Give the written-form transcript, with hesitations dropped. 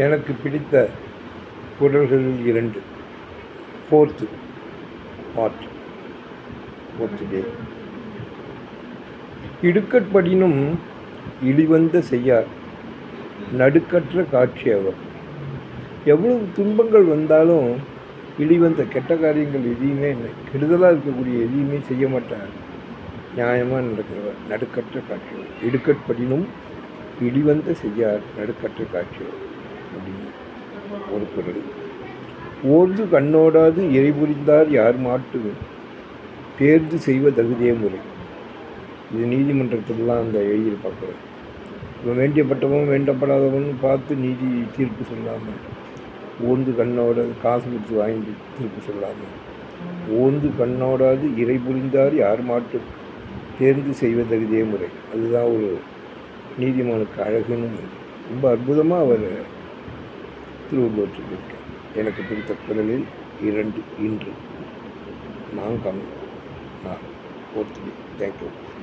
எனக்கு பிடித்த குறள்களில் 2. Fourth part, fourth day. இடுக்கட்படினும் இழிவந்த செய்யார் நடுக்கற்ற காட்சி அவர். எவ்வளவு துன்பங்கள் வந்தாலும் இழிவந்த கெட்ட காரியங்கள் எதையுமே கெடுதலாக இருக்கக்கூடிய எதையுமே செய்ய மாட்டார். நியாயமாக நடக்கிறவர் நடுக்கற்ற காட்சியவர். இடுக்கட்படினும் இழிவந்த செய்யார் நடுக்கற்ற காட்சியவர் அப்படின்னு ஒரு குறள். ஓர்ந்து கண்ணோடாது இறை புரிந்தார் யார் மாட்டு தேர்ந்து செய்வ தகுதியே முறை. இது நீதிமன்றத்திலாம் அந்த எழுதியில் பார்க்குறோம். இவன் வேண்டியப்பட்டவன் வேண்டப்படாதவன் பார்த்து நீதி தீர்ப்பு சொல்லாமல், ஓர்ந்து கண்ணோட காசு கொடுத்து வாங்கி தீர்ப்பு சொல்லாமல், ஓர்ந்து கண்ணோடாது இறை புரிந்தார் யார் மாட்டு தேர்ந்து செய்வ தகுதியே முறை. அதுதான் ஒரு நீதிமானுக்கு அழகுன்னு ரொம்ப அற்புதமாக அவர் திருவள்ளுவர் சொல்லியிருக்கார். எனக்கு பிடித்த குறளில் 2 இன்று நான் 4th day. Thank you.